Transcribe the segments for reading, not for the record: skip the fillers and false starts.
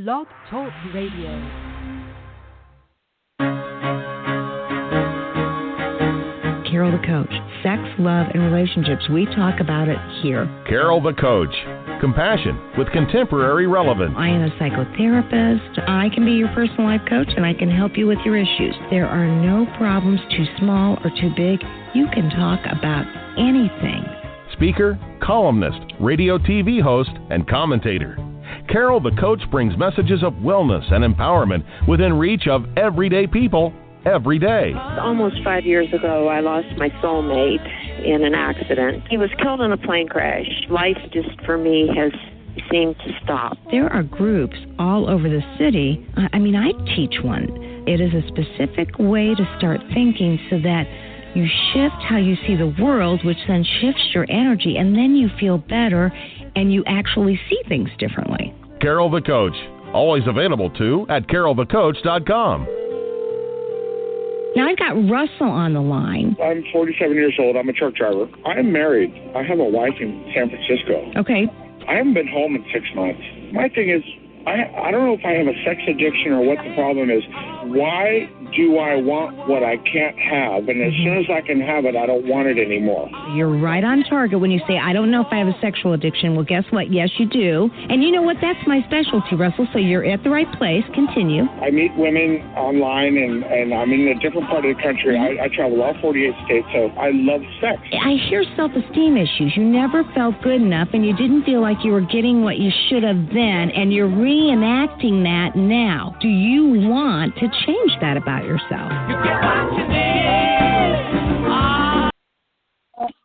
Blog Talk Radio. Carol the Coach. Sex, love, and relationships. We talk about it here. Carol the Coach. Compassion with contemporary relevance. I am a psychotherapist. I can be your personal life coach, and I can help you with your issues. There are no problems too small or too big. You can talk about anything. Speaker, columnist, radio TV host, and commentator. Carol the Coach brings messages of wellness and empowerment within reach of everyday people every day. Almost 5 years ago, I lost my soulmate in an accident. He was killed in a plane crash. Life just, for me, has seemed to stop. There are groups all over the city. I teach one. It is a specific way to start thinking so that you shift how you see the world, which then shifts your energy, and then you feel better and you actually see things differently. Carol the Coach, always available too at carolthecoach.com. Now I've got Russell on the line. I'm 47 years old. I'm a truck driver. I'm married. I have a wife in San Francisco. Okay. I haven't been home in 6 months. My thing is, I don't know if I have a sex addiction or what the problem is. Why do I want what I can't have? And as soon as I can have it, I don't want it anymore. You're right on target when you say, I don't know if I have a sexual addiction. Well, guess what? Yes, you do. And you know what? That's my specialty, Russell. So you're at the right place. Continue. I meet women online, and I'm in a different part of the country. I travel all 48 states, so I love sex. I hear self-esteem issues. You never felt good enough, and you didn't feel like you were getting what you should have then, and you're reenacting that now. Do you want to change that about yourself?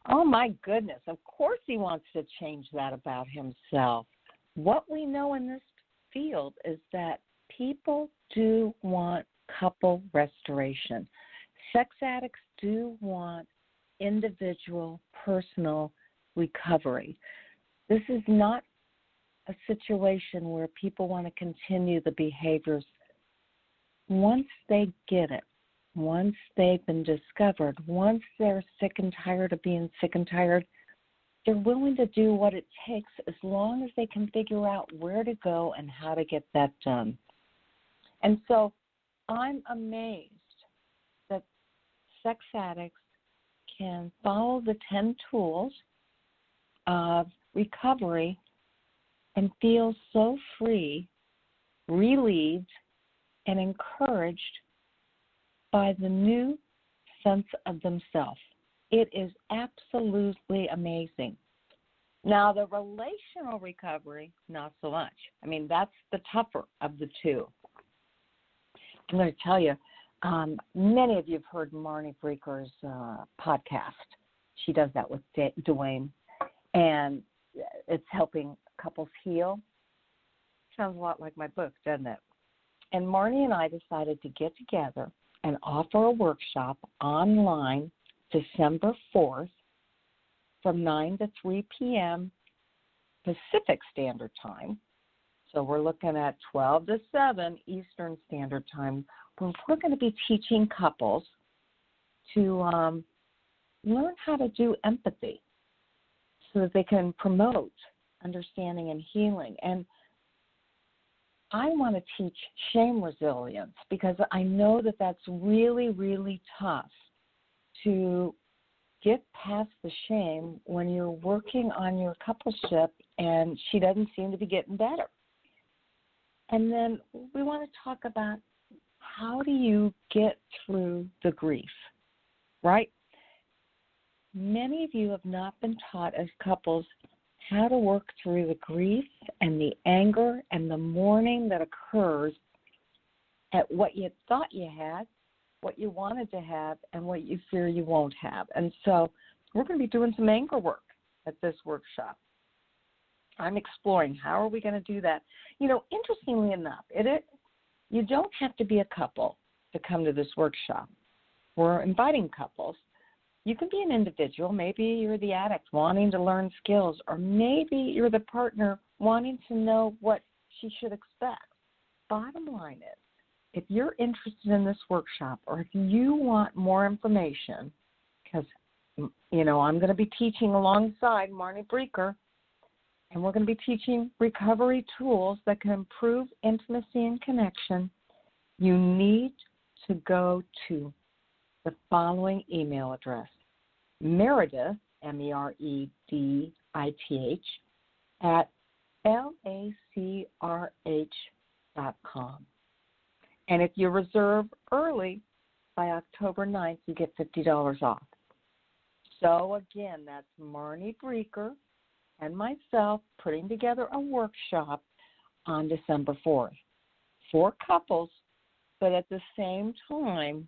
Oh, my goodness. Of course he wants to change that about himself. What we know in this field is that people do want couple restoration. Sex addicts do want individual, personal recovery. This is not a situation where people want to continue the behaviors. Once they get it, once they've been discovered, once they're sick and tired of being sick and tired, they're willing to do what it takes as long as they can figure out where to go and how to get that done. And so I'm amazed that sex addicts can follow the 10 tools of recovery and feel so free, relieved, and encouraged by the new sense of themselves. It is absolutely amazing. Now, the relational recovery, not so much. That's the tougher of the two. I'm going to tell you, many of you have heard Marnie Breaker's podcast. She does that with Dwayne, and it's helping couples heal. Sounds a lot like my book, doesn't it? And Marnie and I decided to get together and offer a workshop online December 4th from 9 to 3 p.m. Pacific Standard Time. So we're looking at 12 to 7 Eastern Standard Time, where we're going to be teaching couples to learn how to do empathy so that they can promote understanding and healing. And I want to teach shame resilience because I know that that's really, really tough to get past the shame when you're working on your coupleship and she doesn't seem to be getting better. And then we want to talk about how do you get through the grief, right? Many of you have not been taught as couples how to work through the grief and the anger and the mourning that occurs at what you thought you had, what you wanted to have, and what you fear you won't have. And so we're going to be doing some anger work at this workshop. I'm exploring how are we going to do that. Interestingly enough, you don't have to be a couple to come to this workshop. We're inviting couples. You can be an individual. Maybe you're the addict wanting to learn skills, or maybe you're the partner wanting to know what she should expect. Bottom line is, if you're interested in this workshop or if you want more information, because, I'm going to be teaching alongside Marnie Breaker, And we're going to be teaching recovery tools that can improve intimacy and connection. You need to go to the following email address: Meredith, MEREDITH, at LACRH.com. And if you reserve early by October 9th, you get $50 off. So again, that's Marnie Breeker and myself putting together a workshop on December 4th for couples, but at the same time,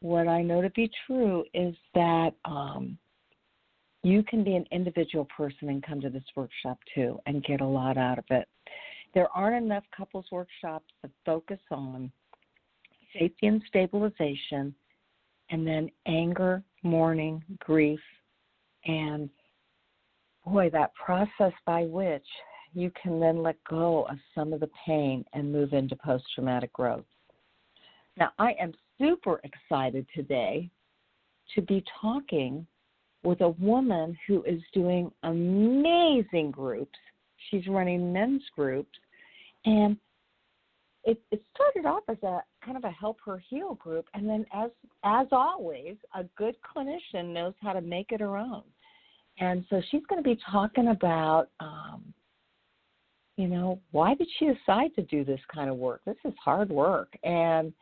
what I know to be true is that you can be an individual person and come to this workshop too and get a lot out of it. There aren't enough couples workshops that focus on safety and stabilization, and then anger, mourning, grief, and boy, that process by which you can then let go of some of the pain and move into post-traumatic growth. Now, I am super excited today to be talking with a woman who is doing amazing groups. She's running men's groups, and it started off as a kind of a help her heal group, and then as always, a good clinician knows how to make it her own. And so she's going to be talking about, why did she decide to do this kind of work? This is hard work, and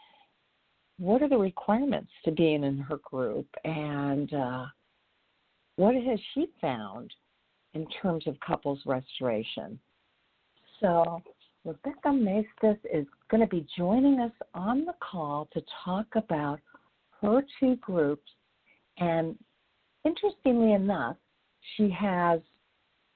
what are the requirements to being in her group, and what has she found in terms of couples restoration? So Rebecca Maestas is going to be joining us on the call to talk about her two groups. And interestingly enough, she has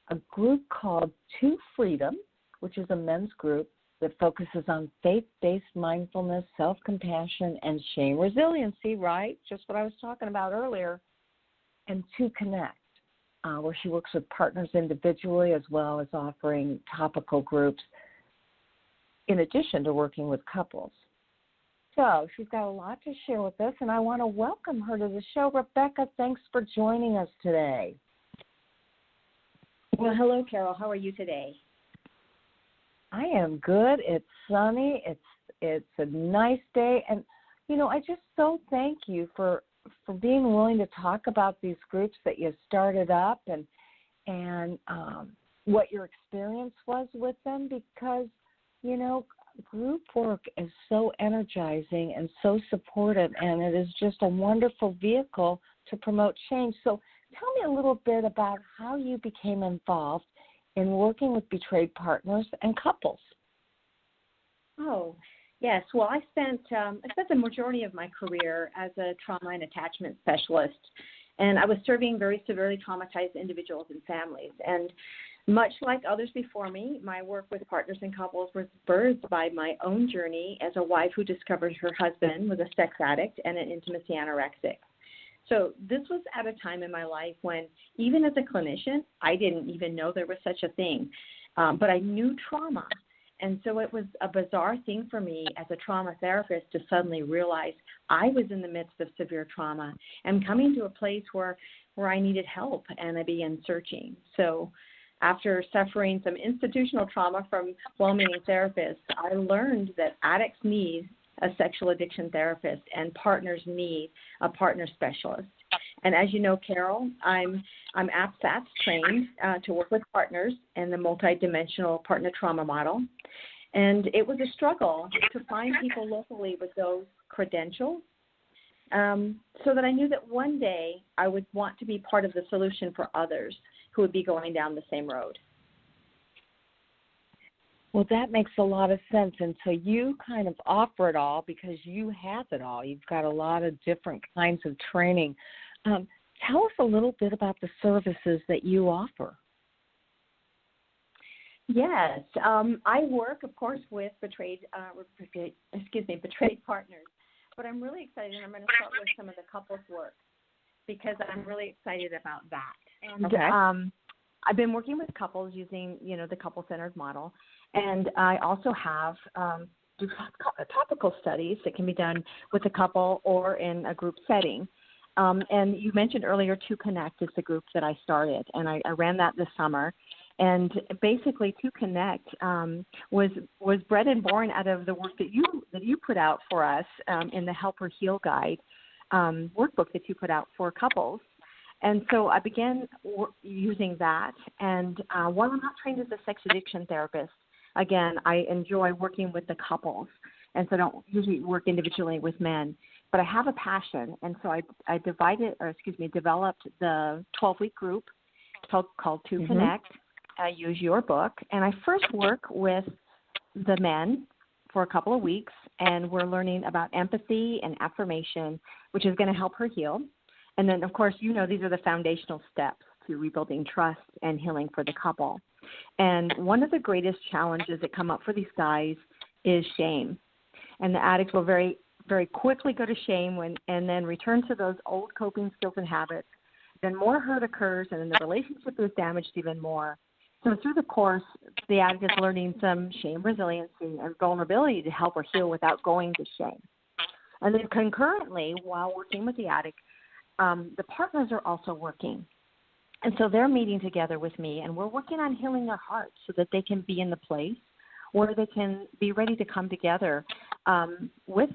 a group called To Freedom, which is a men's group that focuses on faith-based mindfulness, self-compassion, and shame resiliency, right? Just what I was talking about earlier. And To Connect, where she works with partners individually as well as offering topical groups in addition to working with couples. So she's got a lot to share with us, and I want to welcome her to the show. Rebecca, thanks for joining us today. Well, hello, Carol. How are you today? I am good. It's sunny. It's a nice day. And, I just so thank you for being willing to talk about these groups that you started up and what your experience was with them, because, group work is so energizing and so supportive, and it is just a wonderful vehicle to promote change. So tell me a little bit about how you became involved in working with betrayed partners and couples. Oh, yes. Well, I spent the majority of my career as a trauma and attachment specialist, and I was serving very severely traumatized individuals and families. And much like others before me, my work with partners and couples was birthed by my own journey as a wife who discovered her husband was a sex addict and an intimacy anorexic. So this was at a time in my life when, even as a clinician, I didn't even know there was such a thing, but I knew trauma. And so it was a bizarre thing for me as a trauma therapist to suddenly realize I was in the midst of severe trauma and coming to a place where I needed help, and I began searching. So after suffering some institutional trauma from well-meaning therapists, I learned that addicts need a sexual addiction therapist and partners need a partner specialist. And as you know, Carol, I'm APSATS trained to work with partners in the multidimensional partner trauma model. And it was a struggle to find people locally with those credentials so that I knew that one day I would want to be part of the solution for others who would be going down the same road. Well, that makes a lot of sense. And so you kind of offer it all because you have it all. You've got a lot of different kinds of training. Tell us a little bit about the services that you offer. Yes. I work, of course, with betrayed partners. But I'm really excited. I'm going to start with some of the couples work because I'm really excited about that. And okay. I've been working with couples using, the couple-centered model. And I also have topical studies that can be done with a couple or in a group setting. And you mentioned earlier, To Connect is the group that I started, and I ran that this summer. And basically, To Connect was bred and born out of the work that you put out for us in the Help or Heal Guide workbook that you put out for couples. And so I began using that. And while I'm not trained as a sex addiction therapist, again, I enjoy working with the couples, and so I don't usually work individually with men. But I have a passion, and so I developed the 12-week group called To Connect. I use your book, and I first work with the men for a couple of weeks, and we're learning about empathy and affirmation, which is going to help her heal. And then, of course, these are the foundational steps to rebuilding trust and healing for the couple. And one of the greatest challenges that come up for these guys is shame. And the addicts will very, very quickly go to shame and then return to those old coping skills and habits. Then more hurt occurs, and then the relationship is damaged even more. So through the course, the addict is learning some shame resiliency and vulnerability to help her heal without going to shame. And then concurrently, while working with the addict, the partners are also working. And so they're meeting together with me, and we're working on healing their hearts so that they can be in the place where they can be ready to come together with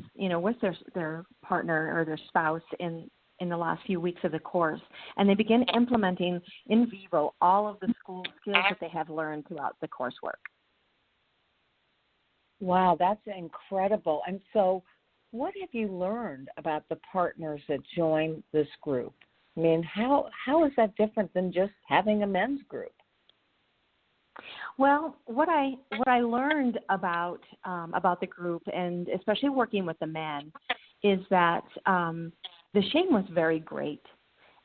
their partner or their spouse in the last few weeks of the course. And they begin implementing in vivo all of the school skills that they have learned throughout the coursework. Wow, that's incredible. And so what have you learned about the partners that join this group? I mean, how is that different than just having a men's group? Well, what I learned about the group, and especially working with the men, is that the shame was very great.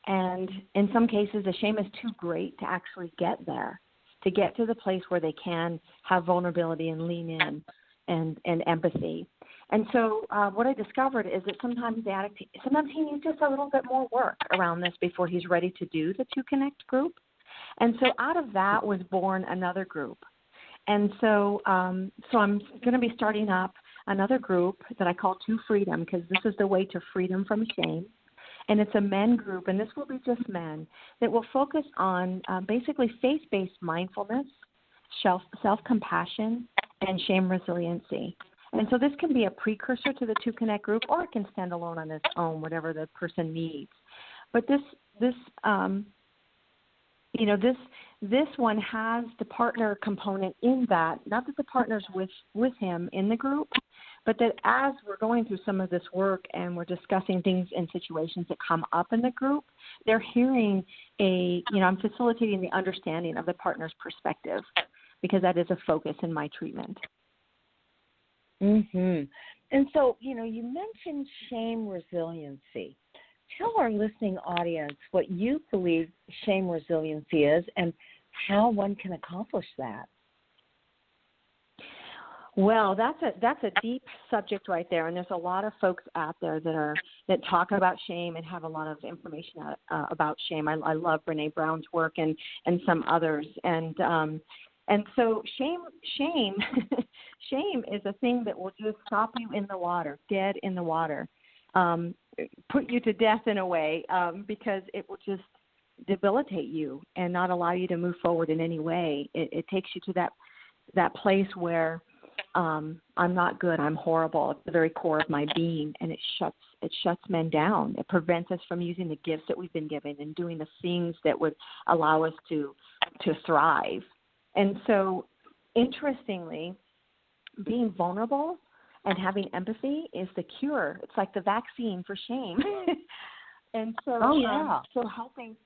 And in some cases, the shame is too great to actually get there, to get to the place where they can have vulnerability and lean in and empathy. And so what I discovered is that sometimes the addict, he needs just a little bit more work around this before he's ready to do the To Connect group. And so out of that was born another group. And so I'm going to be starting up another group that I call To Freedom, because this is the way to freedom from shame. And it's a men group, and this will be just men, that will focus on basically faith-based mindfulness, self-compassion, and shame resiliency. And so this can be a precursor to the To Connect group, or it can stand alone on its own, whatever the person needs. But this one has the partner component in that, not that the partner's with him in the group, but that as we're going through some of this work and we're discussing things and situations that come up in the group, they're hearing I'm facilitating the understanding of the partner's perspective, because that is a focus in my treatment. Mhm. And so, you mentioned shame resiliency. Tell our listening audience what you believe shame resiliency is and how one can accomplish that. Well, that's a deep subject right there, and there's a lot of folks out there that talk about shame and have a lot of information about shame. I love Brene Brown's work and some others, and so shame is a thing that will just stop you in the water, dead in the water, put you to death in a way, because it will just debilitate you and not allow you to move forward in any way. It takes you to that place where I'm not good, I'm horrible at the very core of my being, and it shuts men down. It prevents us from using the gifts that we've been given and doing the things that would allow us to thrive. And so, interestingly, being vulnerable and having empathy is the cure. It's like the vaccine for shame. And so, helping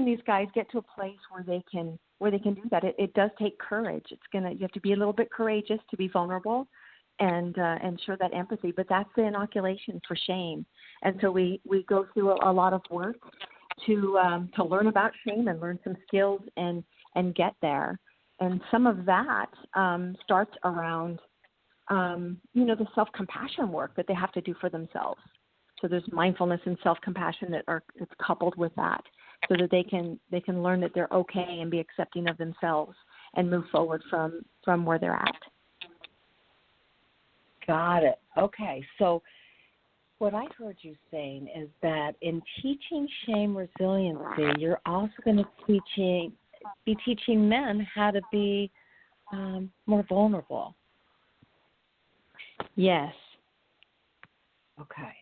these guys get to a place where they can do that. It does take courage. You have to be a little bit courageous to be vulnerable and show that empathy. But that's the inoculation for shame. And so we go through a lot of work to learn about shame and learn some skills and get there. And some of that starts around the self-compassion work that they have to do for themselves. So there's mindfulness and self-compassion it's coupled with that, so that they can learn that they're okay and be accepting of themselves and move forward from where they're at. Got it. Okay. So what I heard you saying is that in teaching shame resiliency, you're also going to be teaching men how to be more vulnerable. Yes. Okay.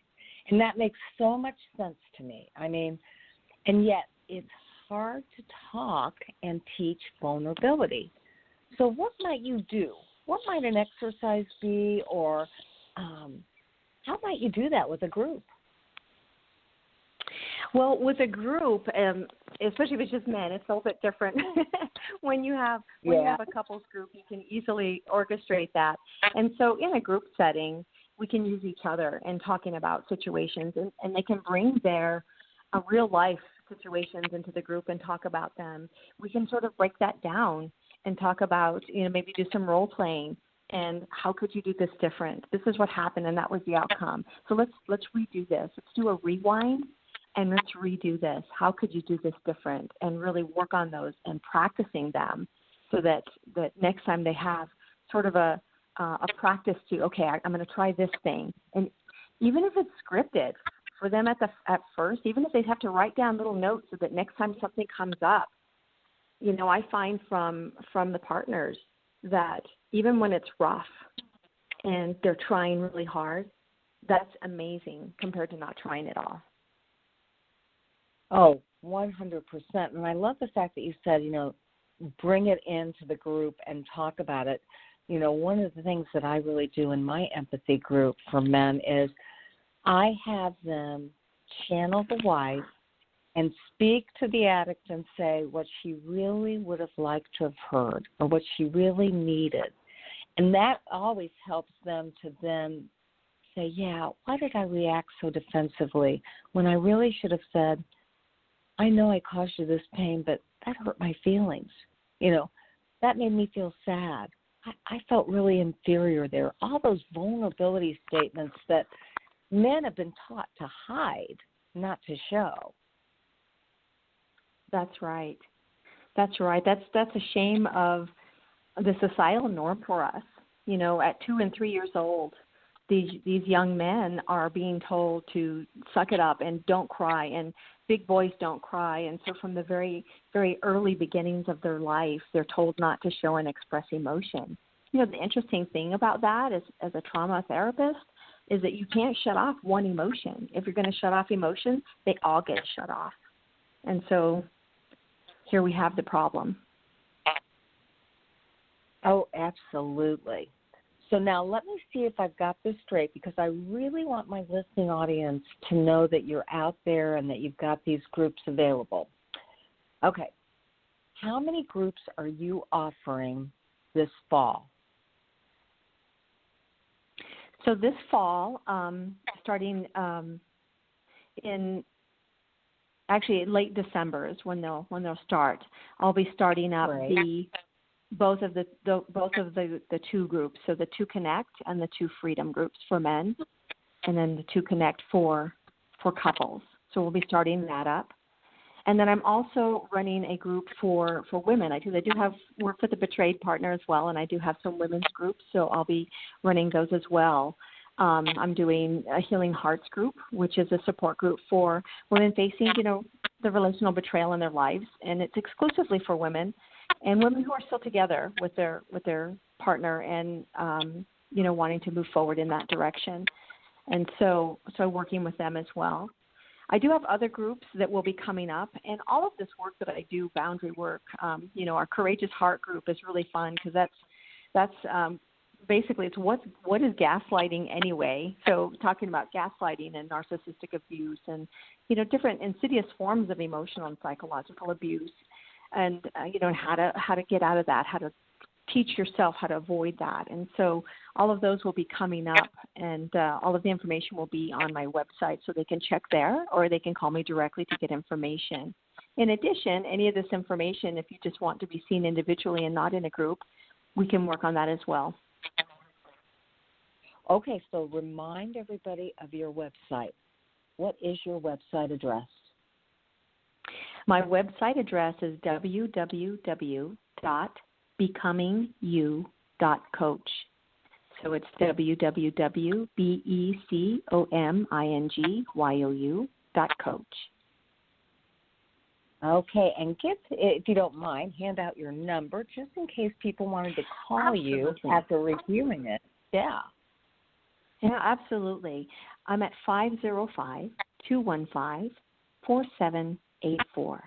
And that makes so much sense to me. I mean, and yet it's hard to talk and teach vulnerability. So what might you do? What might an exercise be, or how might you do that with a group? Well, with a group, especially if it's just men, it's a little bit different. When you have a couples group, you can easily orchestrate that. And so in a group setting, we can use each other in talking about situations, and they can bring their real life situations into the group and talk about them. We can sort of break that down and talk about, maybe do some role playing. And how could you do this different? This is what happened, and that was the outcome. So let's redo this. Let's do a rewind, and let's redo this. How could you do this different? And really work on those and practicing them, so that next time they have sort of a practice to, okay, I'm going to try this thing. And even if it's scripted for them at first, even if they have to write down little notes so that next time something comes up, I find from the partners that even when it's rough and they're trying really hard, that's amazing compared to not trying at all. Oh, 100%. And I love the fact that you said, bring it into the group and talk about it. One of the things that I really do in my empathy group for men is I have them channel the wife and speak to the addict and say what she really would have liked to have heard or what she really needed. And that always helps them to then say, yeah, why did I react so defensively when I really should have said, I know I caused you this pain, but that hurt my feelings. That made me feel sad. I felt really inferior there. All those vulnerability statements that men have been taught to hide, not to show. That's right. That's a shame of the societal norm for us. At 2 and 3 years old, these young men are being told to suck it up and don't cry, and big boys don't cry. And so from the very, very early beginnings of their life, they're told not to show and express emotion. The interesting thing about that is, as a trauma therapist, is that you can't shut off one emotion. If you're going to shut off emotion, they all get shut off. And so here we have the problem. Oh, absolutely. So now let me see if I've got this straight, because I really want my listening audience to know that you're out there and that you've got these groups available. Okay. How many groups are you offering this fall? So this fall, starting in actually late December is when they'll start. I'll be starting up both of the two groups, so the 2 Connect and the 2 Freedom groups for men, and then the 2 Connect for couples. So we'll be starting that up. And then I'm also running a group for women. I do have work with a betrayed partner as well, and I do have some women's groups, so I'll be running those as well. I'm doing a Healing Hearts group, which is a support group for women facing, the relational betrayal in their lives, and it's exclusively for women and women who are still together with their partner and wanting to move forward in that direction. And so working with them as well. I do have other groups that will be coming up, and all of this work that I do, boundary work, our Courageous Heart group is really fun, because that's basically it's what is gaslighting anyway. So talking about gaslighting and narcissistic abuse and different insidious forms of emotional and psychological abuse, and how to get out of that, how to teach yourself how to avoid that. And so all of those will be coming up, and all of the information will be on my website, so they can check there, or they can call me directly to get information. In addition, any of this information, if you just want to be seen individually and not in a group, we can work on that as well. Okay, so remind everybody of your website. What is your website address? My website address is www.becomingyou.coach. So it's www.becomingYOU.coach. Okay, and if you don't mind, hand out your number just in case people wanted to call you after reviewing it. Yeah. Yeah, absolutely. I'm at 505-215-4784.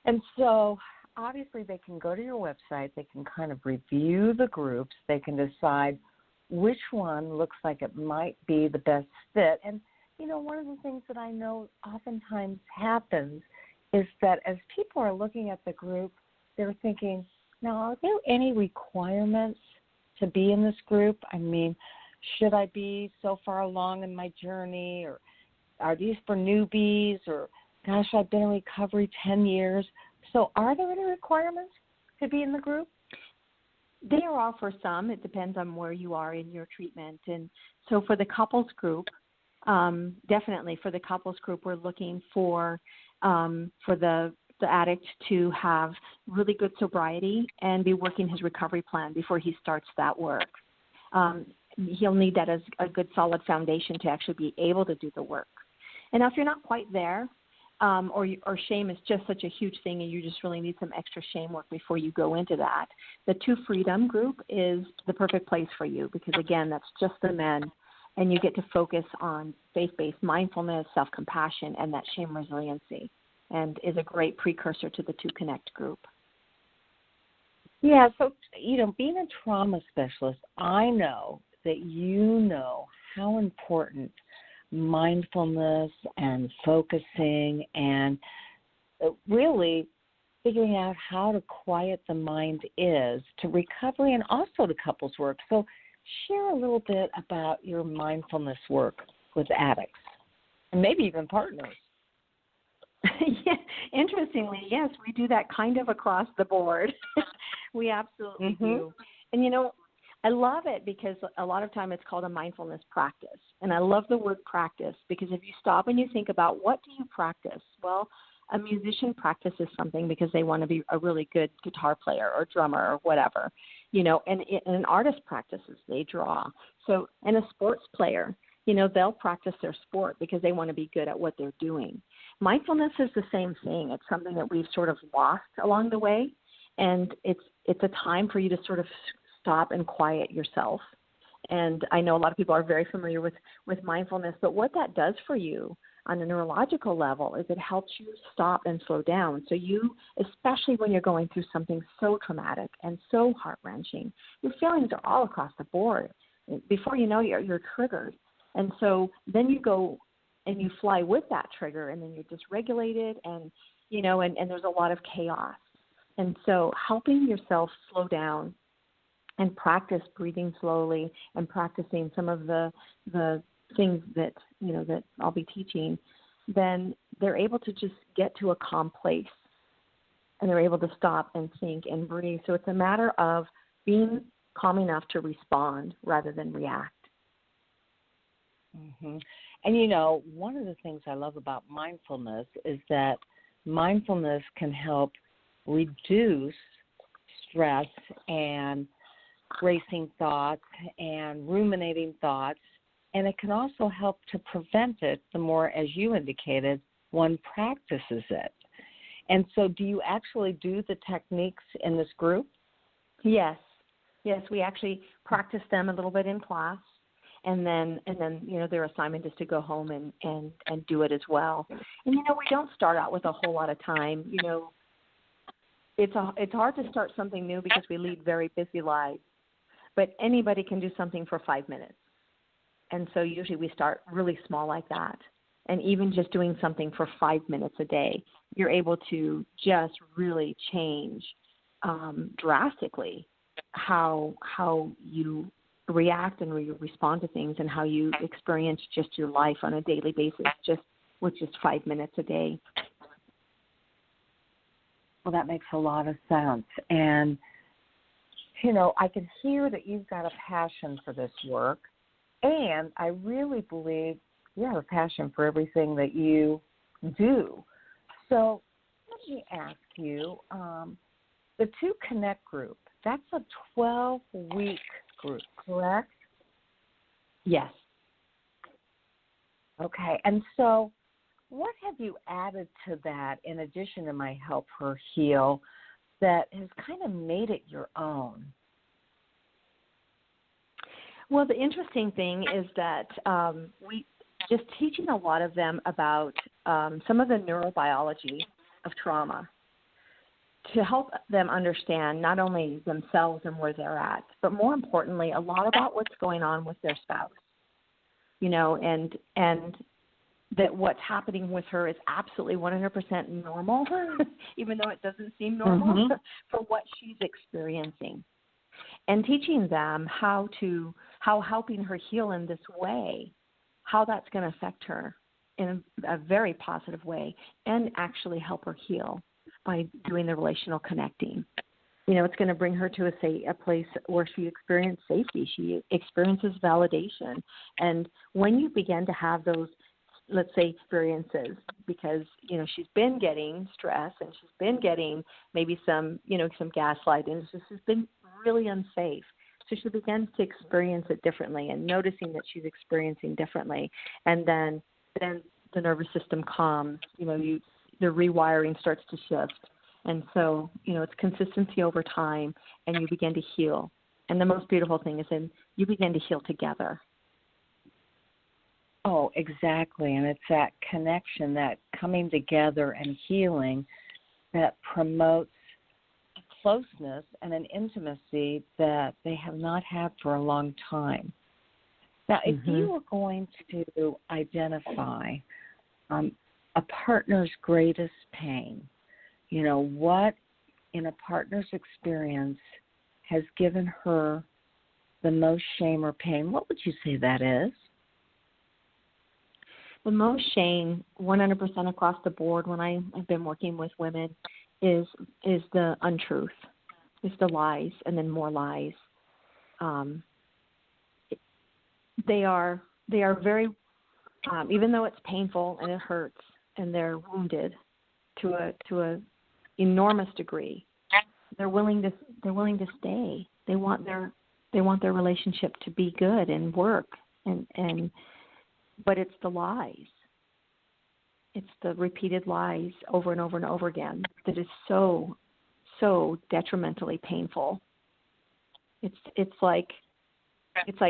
And so obviously they can go to your website, they can kind of review the groups, they can decide which one looks like it might be the best fit. And, you know, one of the things that I know oftentimes happens is that as people are looking at the group, they're thinking, now, are there any requirements to be in this group? I mean, should I be so far along in my journey, or are these for newbies, or, gosh, I've been in recovery 10 years. So are there any requirements to be in the group? There are for some. It depends on where you are in your treatment. And so for the couples group, definitely for the couples group, we're looking for the addict to have really good sobriety and be working his recovery plan before he starts that work. He'll need that as a good solid foundation to actually be able to do the work. And now if you're not quite there, or shame is just such a huge thing and you just really need some extra shame work before you go into that, the Two Freedom group is the perfect place for you because, again, that's just the men, and you get to focus on faith-based mindfulness, self-compassion, and that shame resiliency, and is a great precursor to the Two Connect group. Yeah, so, you know, being a trauma specialist, I know that you know how important mindfulness and focusing and really figuring out how to quiet the mind is to recovery and also to couples work. So share a little bit about your mindfulness work with addicts and maybe even partners. Yeah, interestingly, yes, we do that kind of across the board. We absolutely do. And, you know, I love it because a lot of time it's called a mindfulness practice. And I love the word practice because if you stop and you think about what do you practice? Well, a musician practices something because they want to be a really good guitar player or drummer or whatever, you know, and an artist practices, they draw. So, and a sports player, you know, they'll practice their sport because they want to be good at what they're doing. Mindfulness is the same thing. It's something that we've sort of lost along the way. And it's a time for you to sort of stop and quiet yourself. And I know a lot of people are very familiar with mindfulness, but what that does for you on a neurological level is it helps you stop and slow down. So you, especially when you're going through something so traumatic and so heart-wrenching, your feelings are all across the board. Before you know, you're triggered. And so then you go and you fly with that trigger, and then you're dysregulated, and, you know, and there's a lot of chaos. And so helping yourself slow down and practice breathing slowly and practicing some of the things that, you know, that I'll be teaching, then they're able to just get to a calm place and they're able to stop and think and breathe. So it's a matter of being calm enough to respond rather than react. Mm-hmm. And, you know, one of the things I love about mindfulness is that mindfulness can help reduce stress and racing thoughts and ruminating thoughts, and it can also help to prevent it the more, as you indicated, one practices it. And so do you actually do the techniques in this group? Yes, we actually practice them a little bit in class, and then you know, their assignment is to go home and do it as well. And, you know, we don't start out with a whole lot of time. You know, it's hard to start something new because we lead very busy lives. But anybody can do something for 5 minutes. And so usually we start really small like that. And even just doing something for 5 minutes a day, you're able to just really change drastically how you react and respond to things and how you experience just your life on a daily basis, just with just 5 minutes a day. Well, that makes a lot of sense. And you know, I can hear that you've got a passion for this work, and I really believe you have a passion for everything that you do. So let me ask you, the Two Connect group, that's a 12-week group, correct? Yes. Okay, and so what have you added to that in addition to my Help Her Heal that has kind of made it your own? Well, the interesting thing is that we just teaching a lot of them about some of the neurobiology of trauma to help them understand not only themselves and where they're at, but more importantly, a lot about what's going on with their spouse, and that what's happening with her is absolutely 100% normal, even though it doesn't seem normal for what she's experiencing. And teaching them how helping her heal in this way, how that's going to affect her in a very positive way and actually help her heal by doing the relational connecting. It's going to bring her to a place where she experiences safety. She experiences validation. And when you begin to have those, let's say, experiences, because, she's been getting stress and she's been getting maybe some gaslighting. She's been really unsafe. So she begins to experience it differently and noticing that she's experiencing differently. And then the nervous system calms, the rewiring starts to shift. And so, it's consistency over time and you begin to heal. And the most beautiful thing is then you begin to heal together. Oh, exactly. And it's that connection, that coming together and healing that promotes a closeness and an intimacy that they have not had for a long time. Now, if you were going to identify a partner's greatest pain, what in a partner's experience has given her the most shame or pain, what would you say that is? The most shame, 100% across the board when I've been working with women, is the untruth, is the lies, and then more lies. They are very, even though it's painful and it hurts and they're wounded to a enormous degree, they're willing to stay. They want their relationship to be good and work and. But it's the lies. It's the repeated lies over and over and over again that is so detrimentally painful. It's like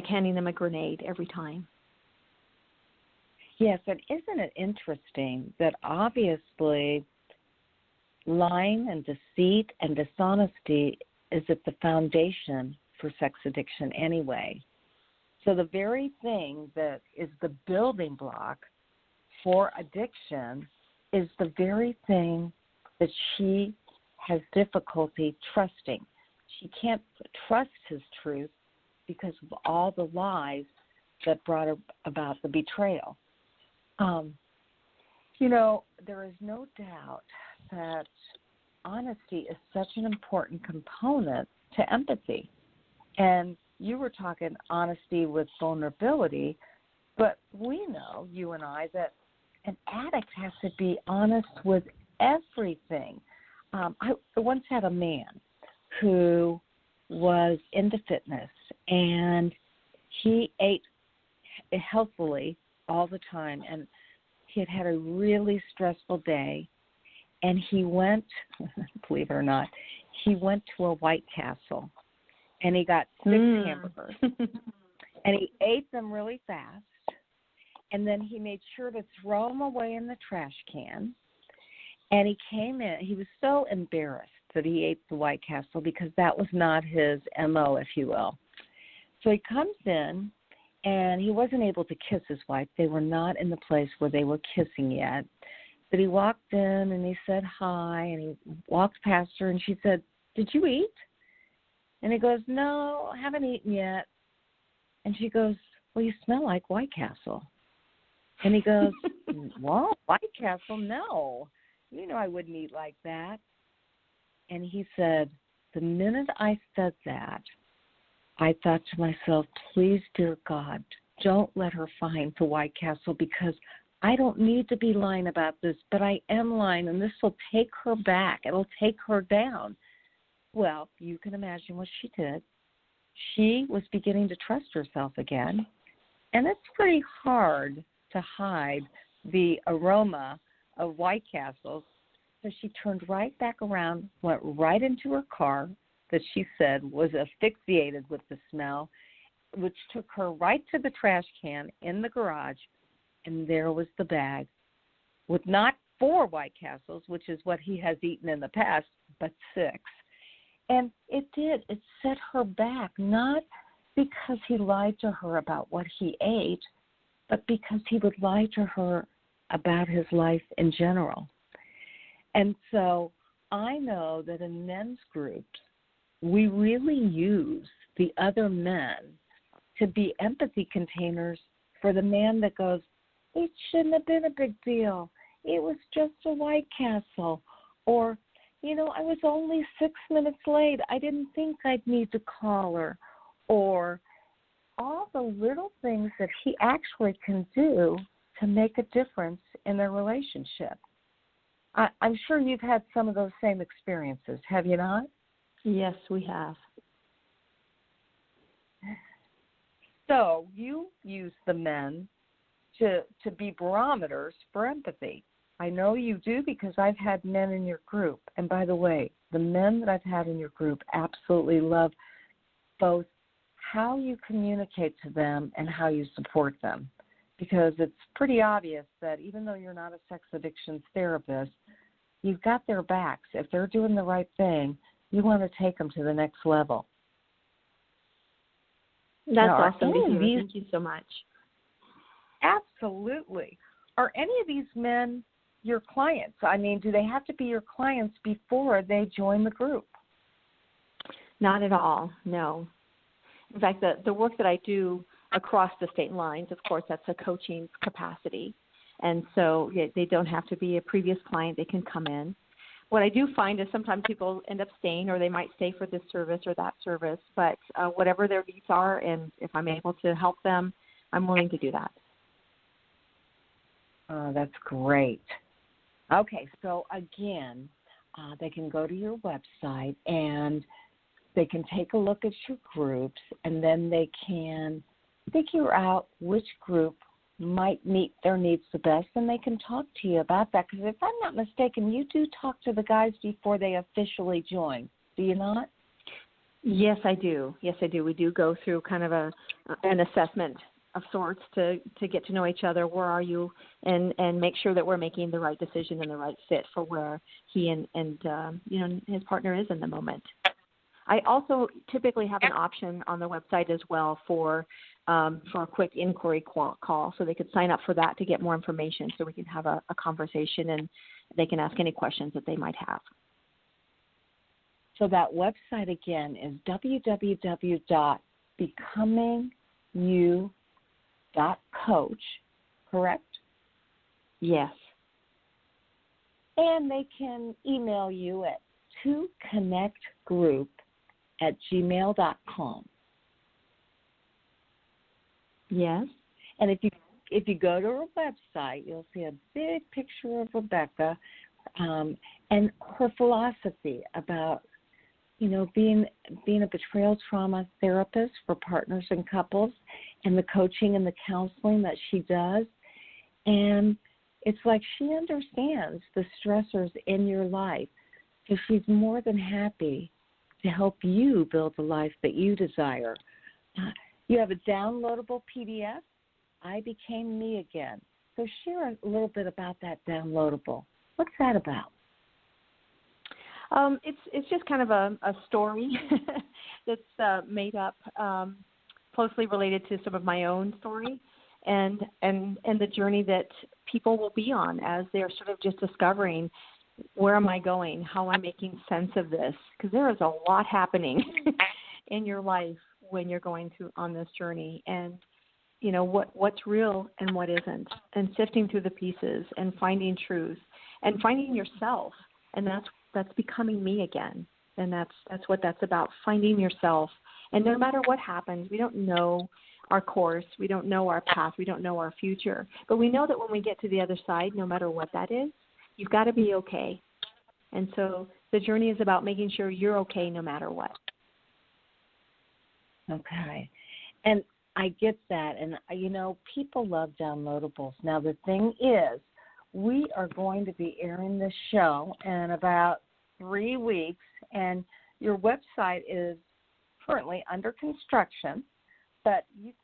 handing them a grenade every time. Yes, and isn't it interesting that obviously lying and deceit and dishonesty is at the foundation for sex addiction anyway. So the very thing that is the building block for addiction is the very thing that she has difficulty trusting. She can't trust his truth because of all the lies that brought about the betrayal. There is no doubt that honesty is such an important component to empathy. And you were talking honesty with vulnerability, but we know, you and I, that an addict has to be honest with everything. I once had a man who was into fitness, and he ate healthily all the time, and he had had a really stressful day, and he went, believe it or not, he went to a White Castle. And he got 6 hamburgers, and he ate them really fast, and then he made sure to throw them away in the trash can, and he came in. He was so embarrassed that he ate the White Castle because that was not his M.O., if you will. So he comes in, and he wasn't able to kiss his wife. They were not in the place where they were kissing yet. But he walked in, and he said hi, and he walked past her, and she said, "Did you eat?" And he goes, "No, I haven't eaten yet." And she goes, "Well, you smell like White Castle." And he goes, "What? White Castle? No. I wouldn't eat like that." And he said, the minute I said that, I thought to myself, please, dear God, don't let her find the White Castle because I don't need to be lying about this, but I am lying, and this will take her back. It'll take her down. Well, you can imagine what she did. she was beginning to trust herself again. And it's pretty hard to hide the aroma of White Castles. So she turned right back around, went right into her car that she said was asphyxiated with the smell, which took her right to the trash can in the garage, and there was the bag with not 4 White Castles, which is what he has eaten in the past, but 6. And it did. It set her back, not because he lied to her about what he ate, but because he would lie to her about his life in general. And so I know that in men's groups, we really use the other men to be empathy containers for the man that goes, it shouldn't have been a big deal. It was just a White Castle. Or, I was only 6 minutes late. I didn't think I'd need to call her. Or all the little things that he actually can do to make a difference in their relationship. I'm sure you've had some of those same experiences, have you not? Yes, we have. So you use the men to be barometers for empathy. I know you do because I've had men in your group. And by the way, the men that I've had in your group absolutely love both how you communicate to them and how you support them. Because it's pretty obvious that even though you're not a sex addictions therapist, you've got their backs. If they're doing the right thing, you want to take them to the next level. That's awesome to hear. Thank you so much. Absolutely. Are any of these men your clients? I mean, do they have to be your clients before they join the group? Not at all, no. In fact, the work that I do across the state lines, of course, that's a coaching capacity. And so they don't have to be a previous client. They can come in. What I do find is sometimes people end up staying, or they might stay for this service or that service. But whatever their needs are, and if I'm able to help them, I'm willing to do that. Oh, that's great. Okay, so again, they can go to your website and they can take a look at your groups, and then they can figure out which group might meet their needs the best, and they can talk to you about that. Because if I'm not mistaken, you do talk to the guys before they officially join, do you not? Yes, I do. Yes, I do. We do go through kind of an assessment of sorts to get to know each other. Where are you? And make sure that we're making the right decision and the right fit for where he and his partner is in the moment. I also typically have an option on the website as well for a quick inquiry call, so they could sign up for that to get more information, so we can have a conversation and they can ask any questions that they might have. So that website again is www.becomingyou.coach, correct? Yes. And they can email you at toconnectgroup@gmail.com. Yes. And if you go to her website, you'll see a big picture of Rebecca and her philosophy about, being a betrayal trauma therapist for partners and couples, and the coaching and the counseling that she does. And it's like she understands the stressors in your life. So she's more than happy to help you build the life that you desire. You have a downloadable PDF, I Became Me Again. So share a little bit about that downloadable. What's that about? It's just kind of a story that's made up, closely related to some of my own story and the journey that people will be on as they're sort of just discovering, where am I going? How am I making sense of this? Because there is a lot happening in your life when you're going through on this journey, and what's real and what isn't, and sifting through the pieces and finding truth and finding yourself, and that's becoming me again, and that's what that's about, finding yourself. And no matter what happens, we don't know our course, we don't know our path, we don't know our future, but we know that when we get to the other side, no matter what that is, you've got to be okay. And so the journey is about making sure you're okay no matter what. Okay. And I get that. And, people love downloadables. Now, the thing is, we are going to be airing this show in about 3 weeks, and your website is currently under construction, but it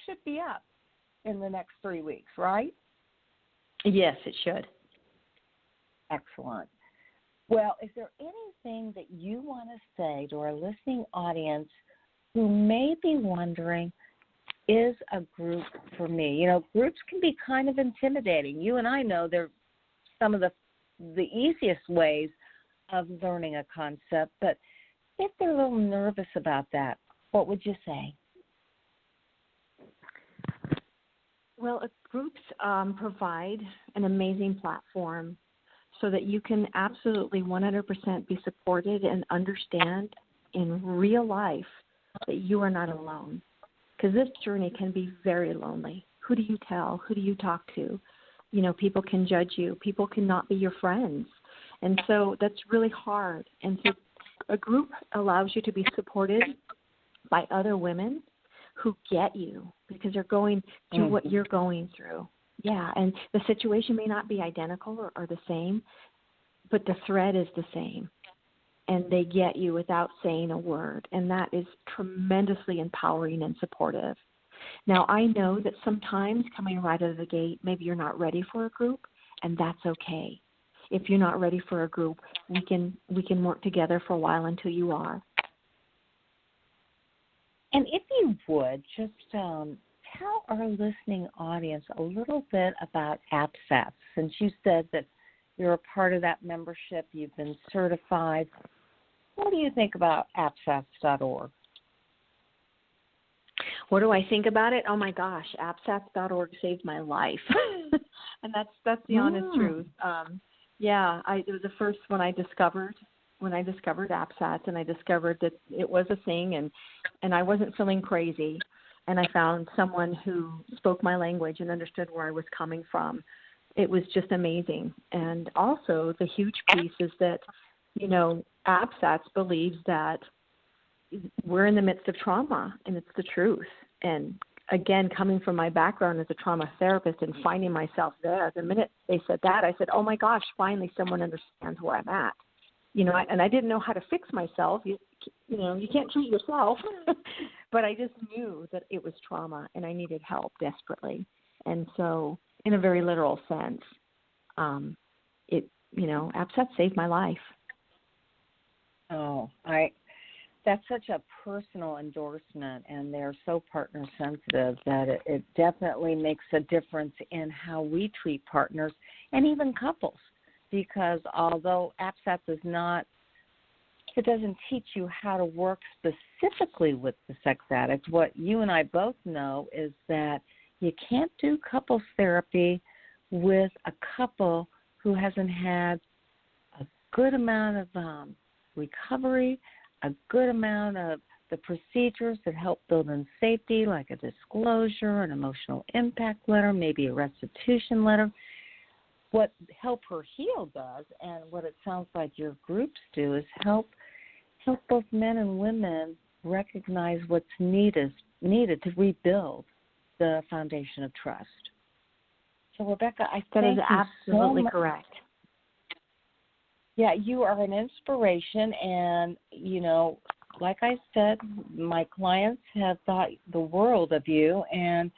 should be up in the next 3 weeks, right? Yes, it should. Excellent. Well, is there anything that you want to say to our listening audience who may be wondering, is a group for me? Groups can be kind of intimidating. You and I know they're some of the easiest ways of learning a concept, but if they're a little nervous about that, what would you say? Well, groups provide an amazing platform so that you can absolutely 100% be supported and understand in real life that you are not alone. Because this journey can be very lonely. Who do you tell? Who do you talk to? People can judge you. People cannot be your friends. And so that's really hard. And so a group allows you to be supported by other women who get you because they're going through what you're going through. Yeah, and the situation may not be identical or the same, but the thread is the same. And they get you without saying a word. And that is tremendously empowering and supportive. Now, I know that sometimes coming right out of the gate, maybe you're not ready for a group, and that's okay. If you're not ready for a group, we can work together for a while until you are. And if you would, just tell our listening audience a little bit about APSATS. Since you said that you're a part of that membership, you've been certified. What do you think about APSATS.org? What do I think about it? Oh my gosh, APSATS.org saved my life, and that's the honest truth. It was the first when I discovered APSATS, and I discovered that it was a thing, and I wasn't feeling crazy, and I found someone who spoke my language and understood where I was coming from. It was just amazing, and also the huge piece is that APSATS believes that we're in the midst of trauma, and it's the truth. And again, coming from my background as a trauma therapist and finding myself there, the minute they said that, I said, oh my gosh, finally someone understands where I'm at. And I didn't know how to fix myself. You can't treat yourself. But I just knew that it was trauma and I needed help desperately. And so in a very literal sense, APSATS saved my life. Oh, that's such a personal endorsement, and they're so partner sensitive that it definitely makes a difference in how we treat partners and even couples. Because although APSATS it doesn't teach you how to work specifically with the sex addict, what you and I both know is that you can't do couples therapy with a couple who hasn't had a good amount of recovery, a good amount of the procedures that help build in safety, like a disclosure, an emotional impact letter, maybe a restitution letter. What Help Her Heal does, and what it sounds like your groups do, is help both men and women recognize what's needed to rebuild the foundation of trust. So, Rebecca, I think that is absolutely correct. Yeah, you are an inspiration, and, like I said, my clients have thought the world of you, and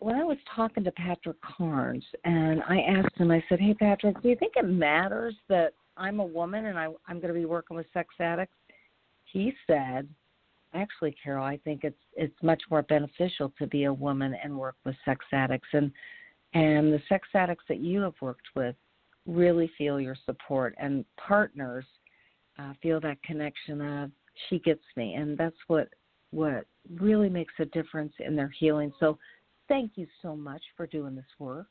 when I was talking to Patrick Carnes, and I asked him, I said, hey, Patrick, do you think it matters that I'm a woman and I'm going to be working with sex addicts? He said, actually, Carol, I think it's much more beneficial to be a woman and work with sex addicts. And the sex addicts that you have worked with really feel your support, and partners feel that connection of she gets me, and that's what really makes a difference in their healing. So thank you so much for doing this work.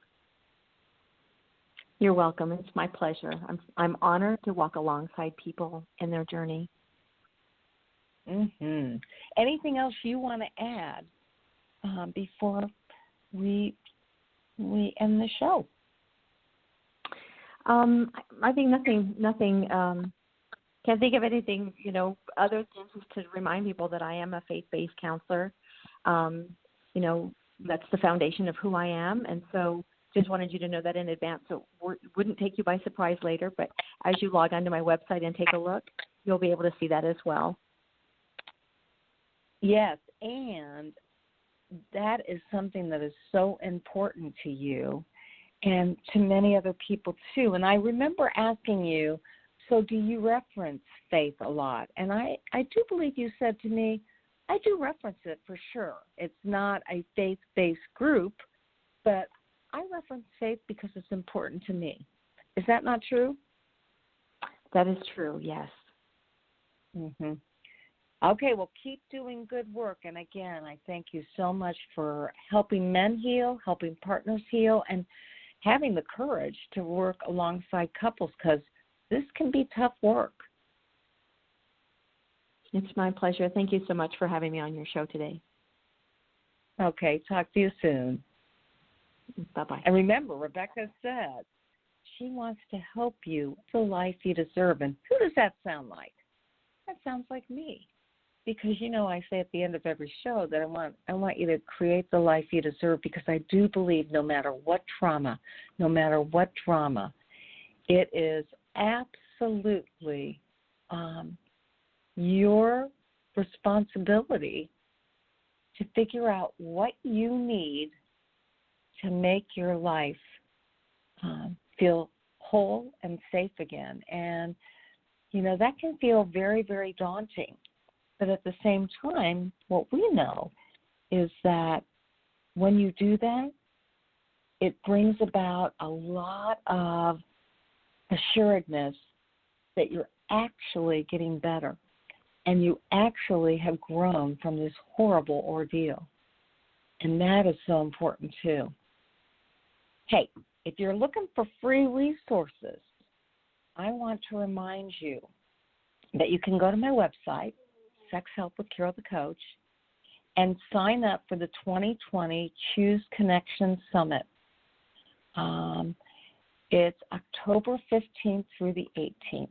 You're welcome. It's my pleasure. I'm honored to walk alongside people in their journey. Mm-hmm. Anything else you want to add before we end the show? I think nothing can't think of anything, other than just to remind people that I am a faith-based counselor. That's the foundation of who I am. And so just wanted you to know that in advance so it wouldn't take you by surprise later. But as you log onto my website and take a look, you'll be able to see that as well. Yes, and that is something that is so important to you and to many other people too. And I remember asking you, so do you reference faith a lot? And I do believe you said to me, I do reference it for sure. It's not a faith-based group, but I reference faith because it's important to me. Is that not true? That is true, yes. Mm-hmm. Okay, well, keep doing good work. And again, I thank you so much for helping men heal, helping partners heal, and having the courage to work alongside couples because this can be tough work. It's my pleasure. Thank you so much for having me on your show today. Okay, talk to you soon. Bye-bye. And remember, Rebecca said she wants to help you the life you deserve. And who does that sound like? That sounds like me. Because, I say at the end of every show that I want you to create the life you deserve because I do believe no matter what drama, it is absolutely your responsibility to figure out what you need to make your life feel whole and safe again. And, that can feel very, very daunting. But at the same time, what we know is that when you do that, it brings about a lot of assuredness that you're actually getting better and you actually have grown from this horrible ordeal. And that is so important too. Hey, if you're looking for free resources, I want to remind you that you can go to my website, Sex Help with Carol the Coach, and sign up for the 2020 Choose Connection Summit. It's October 15th through the 18th,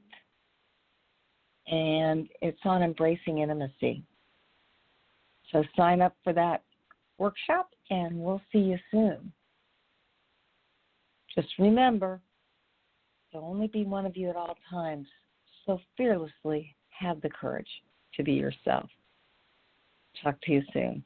and it's on embracing intimacy. So sign up for that workshop, and we'll see you soon. Just remember, there'll only be one of you at all times, so fearlessly have the courage to be yourself. Talk to you soon.